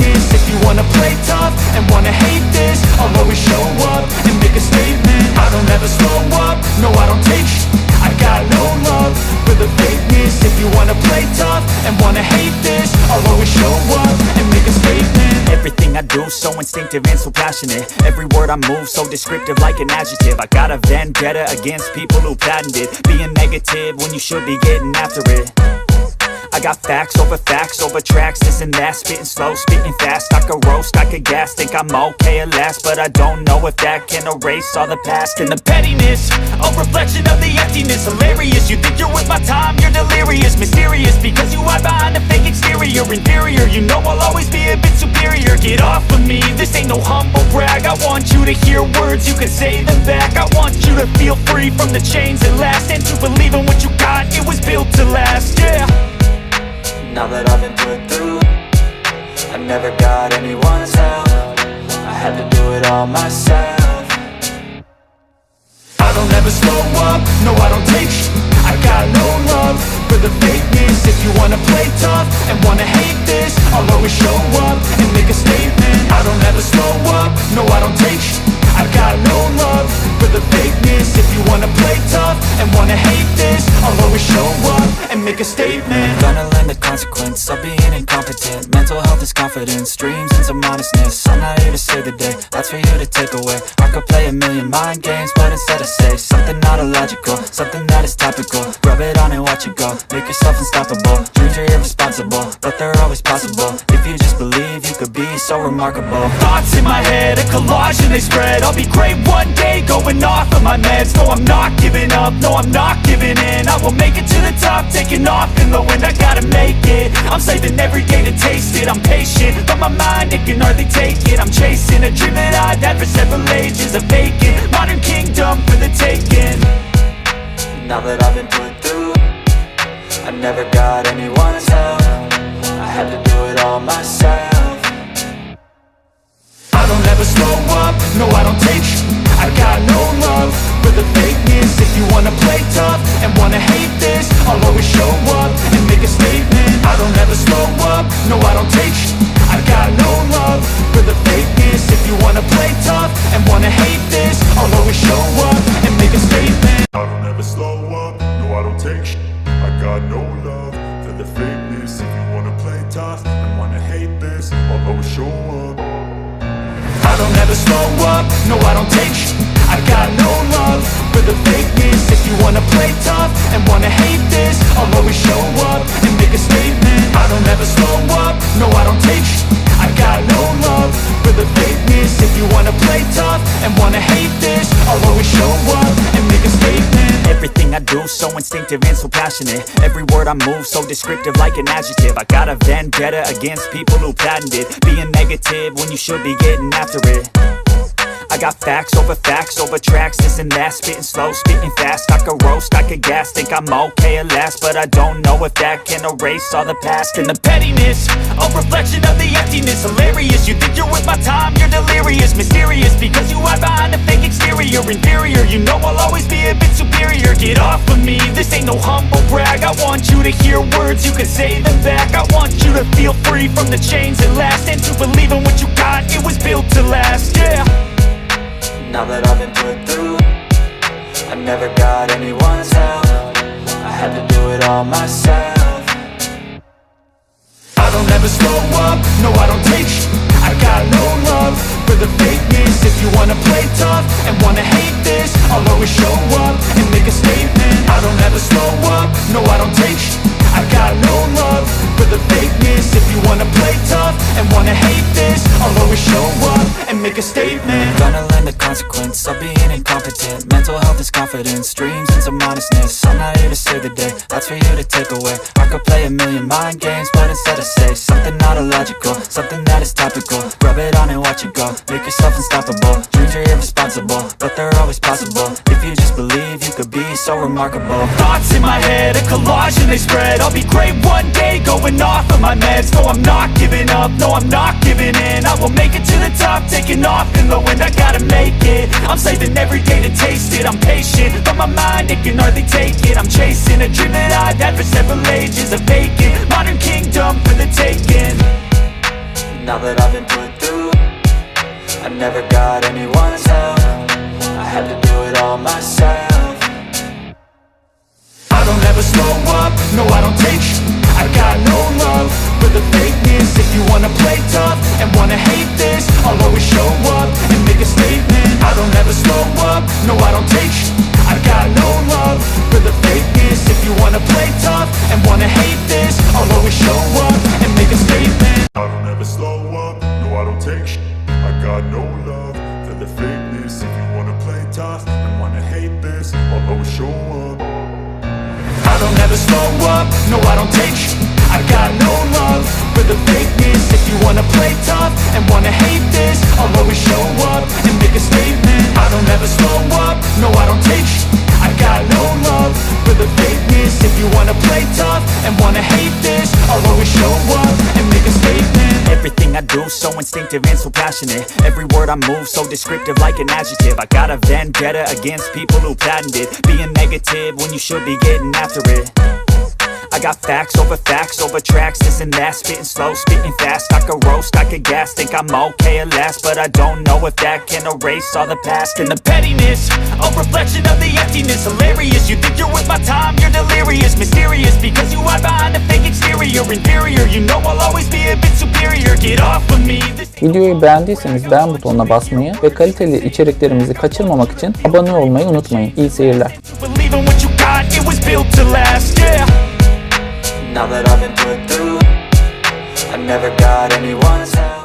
fakeness. If you wanna play tough and wanna hate this, I'll always show up and make a statement. I don't ever slow up, no I don't take I got no love for the fakeness. If you wanna play tough and wanna hate this, I'll always show up and make a statement. Everything I do so instinctive and so passionate. Every word I move so descriptive like an adjective. I got a vendetta against people who patented being negative when you should be getting after it. I got facts over tracks, this and that. Spitting slow, spitting fast, I could roast, I could gas. Think I'm okay at last, but I don't know if that can erase all the past. And the pettiness, a reflection of the emptiness. Hilarious, you think you're worth my time, you're delirious. Mysterious, because you hide behind a fake exterior. Inferior, you know I'll always be a bit superior. Get off of me, this ain't no humble brag. I want you to hear words, you can say them back. I want you to feel free from the chains that last, and to believe in what you got, it was built to last, yeah. Now that I've been put through, I never got anyone's help. I had to do it all myself. I don't ever slow up, no I don't take I got no love for the fakeness. If you wanna play tough and wanna hate this, I'll always show up and make a statement. I don't ever slow up, no I don't take I got no love for the fakeness. If you wanna play tough and wanna hate this, I'll always show up and make a statement. Gonna learn the consequence of being incompetent. Mental health is confidence, dreams into modestness. I'm not here to save the day, that's for you to take away. I could play a million mind games, but instead I say something not illogical, something that is topical. Rub it on and watch it go, make yourself unstoppable. Dreams are irresponsible, but they're always possible. If you just believe, you could be so remarkable. Thoughts in my head, a collage and they spread. I'll be great one day, going off of my meds. No, I'm not giving up, no, I'm not giving in. I will make it to the top, taking off in the wind. I gotta make it, I'm saving every day to taste it. I'm patient, but my mind, it can hardly take it. I'm chasing a dream that I've had for several ages. A vacant, modern kingdom for the taking. Now that I've been put through, I never got anyone's help. I had to do it all myself. I don't ever slow up, no I don't take I got no love for the fakeness. If you wanna play tough and wanna hate this, I'll always show up and make a statement. I don't ever slow up, no I don't take I got no love for the fakeness. If you wanna play tough and wanna hate this, I'll always show up and make a statement. I don't ever slow up, no I don't take I got no love for the fakeness. If you wanna play tough and wanna hate this, I'll always show up. I don't ever slow up, no I don't take I got no love for the fakeness. If you wanna play tough and wanna hate this, I'll always show up and make a statement. I don't ever slow up, no I don't take I got no love for the fakeness. If you wanna play tough and wanna hate this, I'll always show up and make a statement. Everything I do so instinctive and so passionate. Every word I move so descriptive like an adjective. I got a vendetta against people who patented being negative when you should be getting after it. I got facts over tracks, this and that. Spitting slow, spitting fast, I could roast, I could gas. Think I'm okay at last, but I don't know if that can erase all the past. And the pettiness, a reflection of the emptiness. Hilarious, you think you're worth my time, you're delirious. Mysterious, because you hide behind a fake exterior. Inferior, you know I'll always be a bit superior. Get off of me, this ain't no humble brag. I want you to hear words, you can say them back. I want you to feel free from the chains that last, and to believe in what you got, it was built to last, yeah. Now that I've been put through, I never got anyone's help. I had to do it all myself. I don't ever slow up, no I don't take I got no love for the fakeness. If you wanna play tough and wanna hate this, I'll always show up and make a statement. I don't ever slow up, no I don't take I got no love for the fakeness. If you wanna play tough and wanna hate this, I'll always show up and make a statement. Gonna learn the consequence of being incompetent. Mental health is confidence, dreams into modestness. I'm not here to save the day, that's for you to take away. I could play a million mind games, but instead I say something not illogical, something that is topical. Rub it on and watch it go, make yourself unstoppable. Dreams are irresponsible, but they're always possible. If you just believe, you could be so remarkable. Thoughts in my head, a collage and they spread. I'll be great one day, going off of my meds. No, I'm not giving up, no, I'm not giving in. I will make it to the top, taking off in the wind. I gotta make it, I'm saving every day to taste it. I'm patient, but my mind, it can hardly take it. I'm chasing a dream that I've had for several ages. A vacant, modern kingdom for the taking. Now that I've been put through, I never got anyone's help. I had to do it all myself. I don't ever slow up, no I don't take sh**. I got no love for the fakeness. If you wanna play tough and wanna hate this, I'll always show up and make a statement. I don't ever slow up, no I don't take sh**. I got no love for the fakeness. If you wanna play tough and wanna hate this, I'll always show up and make a statement. I don't ever slow up, no I don't take sh**. I got no love for the fakeness. If you wanna play tough and wanna hate this, I'll always show up. I don't ever slow up, no I don't take sh**. I got no love for the fakeness. If you wanna play tough and wanna hate this, I'll always show up and make a statement. I don't ever slow up, no I don't take sh**. I got no love for the fakeness. If you wanna play tough and wanna hate this, I'll always show up and make a statement. Everything I do so instinctive and so passionate. Every word I move so descriptive like an adjective. I got a vendetta against people who patented being negative when you should be getting after it. I got facts over tracks, this and that. Spitting slow, spitting fast. I could roast, I could gas. Think I'm okay at last, but I don't know if that can erase all the past. And the pettiness, a reflection of the emptiness. Hilarious, you think you're worth my time, you're delirious. Mysterious, because you hide behind a fake exterior. Inferior, you know I'll always be a bit superior. Get off of me. Videoyu beğendiyseniz beğen butonuna basmayı ve kaliteli içeriklerimizi kaçırmamak için abone olmayı unutmayın. İyi seyirler. Believe in what you got, it was built to last, yeah. Now that I've been put through, I never got anyone's help.